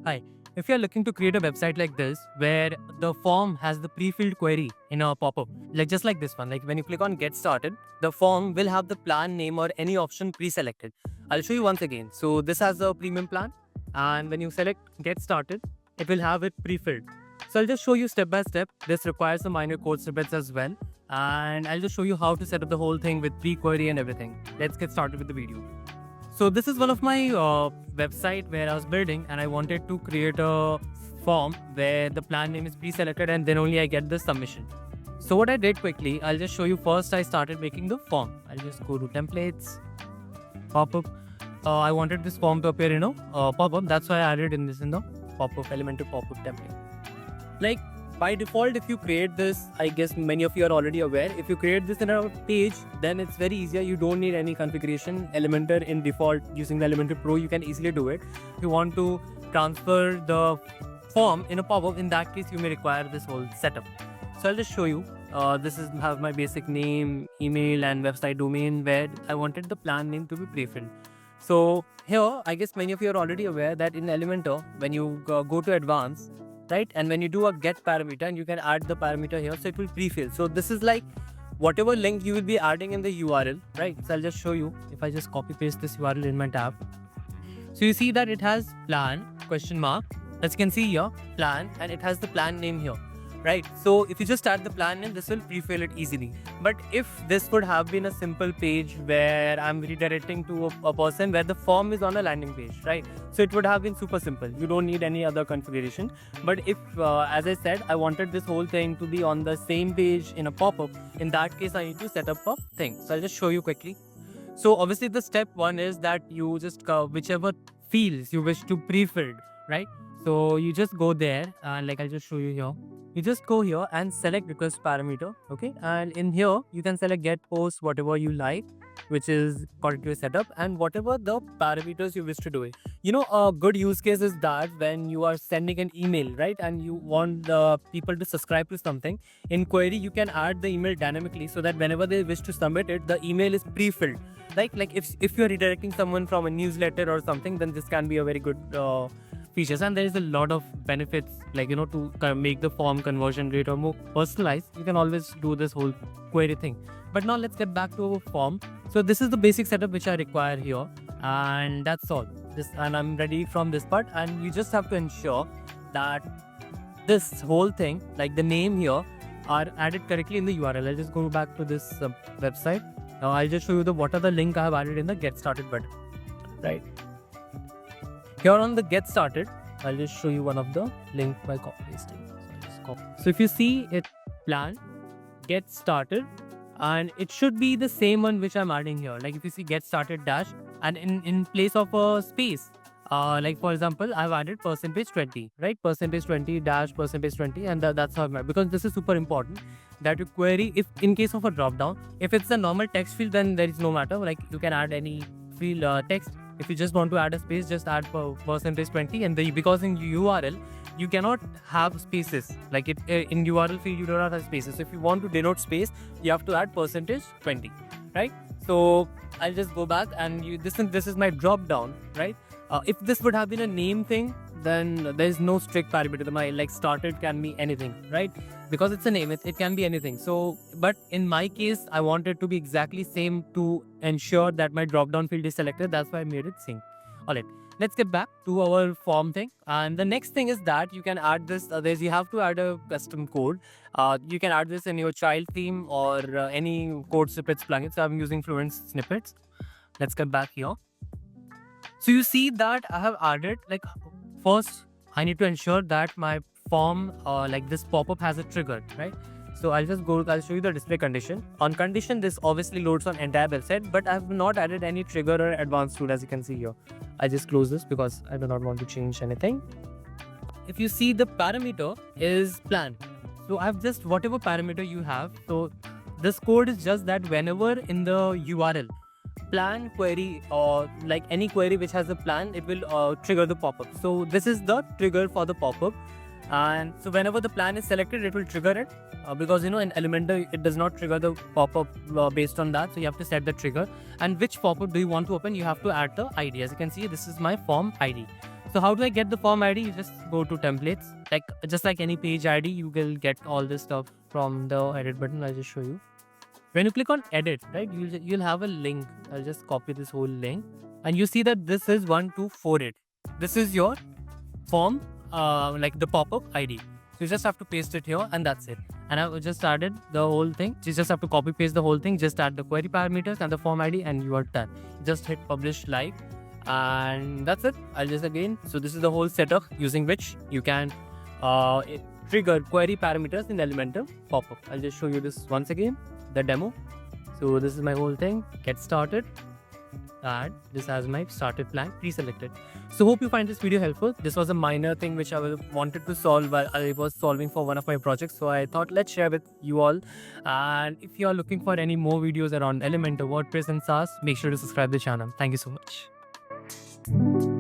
Hi. If you're looking to create a website like this, where the form has the pre-filled query in a pop-up, like just like this one, like when you click on get started, the form will have the plan name or any option pre-selected. I'll show you once again. So this has a premium plan, and when you select get started, it will have it pre-filled. So I'll just show you step by step. This requires some minor code snippets as well. And I'll just show you how to set up the whole thing with pre-query and everything. Let's get started with the video. So this is one of my website where I was building, and I wanted to create a form where the plan name is pre-selected and then only I get the submission. So what I did quickly, I'll just show you. First, I started making the form. I'll just go to templates, pop-up. I wanted this form to appear in a pop-up. That's why I added in the pop-up Elementor pop-up template. Like by default, if you create this, I guess many of you are already aware, if you create this in a page, then it's very easier. You don't need any configuration. Elementor in default, using the Elementor Pro, you can easily do it. If you want to transfer the form in a pop-up, in that case, you may require this whole setup. So I'll just show you. This is have my basic name, email, and website domain where I wanted the plan name to be pre-filled. So here, I guess many of you are already aware that in Elementor, when you go to advanced, right, and when you do a get parameter, and you can add the parameter here, so it will pre-fill. So this is like whatever link you will be adding in the URL, right? So I'll just show you. If I just copy paste this URL in my tab, so you see that it has plan question mark, as you can see here, plan, and it has the plan name here, right? So if you just add the plan name, this will pre-fill it easily. But if this would have been a simple page where I'm redirecting to a person where the form is on a landing page, right? So it would have been super simple. You don't need any other configuration. But if, as I said, I wanted this whole thing to be on the same page in a pop-up, in that case, I need to set up a thing. So I'll just show you quickly. So obviously the step one is that you just whichever fields you wish to pre-filled, right? So you just go there, and like I'll just show you here. You just go here and select request parameter, okay? And in here, you can select get post, whatever you like, which is according to your setup, and whatever the parameters you wish to do it. You know, a good use case is that when you are sending an email, right? And you want the people to subscribe to something, in query, you can add the email dynamically so that whenever they wish to submit it, the email is pre-filled. Like if you're redirecting someone from a newsletter or something, then this can be a very good features, and there is a lot of benefits, like, you know, to make the form conversion rate or more personalized. You can always do this whole query thing. But now let's get back to our form. So this is the basic setup which I require here, and that's all. And I'm ready from this part, and you just have to ensure that this whole thing, like the name here, are added correctly in the URL. I'll just go back to this website. Now I'll just show you what are the link I have added in the get started button, right? Here on the get started, I'll just show you one of the link by copy pasting. So if you see it, plan, get started, and it should be the same one which I'm adding here. Like if you see get started dash, and in place of a space, like for example, I've added %20, right? %20 dash %20, and that's how I made, because this is super important that you query, if in case of a drop down, if it's a normal text field, then there is no matter. Like you can add any field text. If you just want to add a space, just add %20, and because in URL you cannot have spaces. Like in URL field you don't have spaces. So if you want to denote space, you have to add %20, right? So I'll just go back, and this is my drop down, right? If this would have been a name thing, then there is no strict parameter. My like started can be anything, right? Because it's a name, it can be anything. So, but in my case, I want it to be exactly same to ensure that my drop down field is selected. That's why I made it same. All right, let's get back to our form thing. And the next thing is that you can add this. You have to add a custom code. You can add this in your child theme or any code snippets plugin. So I'm using Fluent Snippets. Let's get back here. So you see that I have added, like, first I need to ensure that my form, like this pop-up has a trigger, right? So I'll show you the display condition. On condition, this obviously loads on entire website, but I have not added any trigger or advanced tool, as you can see here. I just close this because I do not want to change anything. If you see, the parameter is plan. So I've just whatever parameter you have. So this code is just that whenever in the URL, plan query or like any query which has a plan, it will trigger the pop-up. So this is the trigger for the pop-up, and so whenever the plan is selected, it will trigger it, because you know in Elementor it does not trigger the pop-up based on that. So you have to set the trigger, and which pop-up do you want to open, you have to add the ID. As you can see, this is my form ID. So how do I get the form ID? You just go to templates, like just like any page ID, you will get all this stuff from the edit button. I'll just show you. When you click on edit, right, you'll have a link. I'll just copy this whole link, and you see that this is 1248. This is your form, like the pop-up ID. So you just have to paste it here, and that's it. And I just added the whole thing. You just have to copy paste the whole thing. Just add the query parameters and the form ID, and you are done. Just hit publish live, and that's it. I'll just again. So this is the whole setup using which you can trigger query parameters in Elementor pop-up. I'll just show you this once again, the demo. So this is my whole thing. Get started, and this has my started plan pre-selected. So hope you find this video helpful. This was a minor thing which I wanted to solve while I was solving for one of my projects. So I thought let's share with you all. And if you are looking for any more videos around Elementor, WordPress and SaaS, make sure to subscribe to the channel. Thank you so much.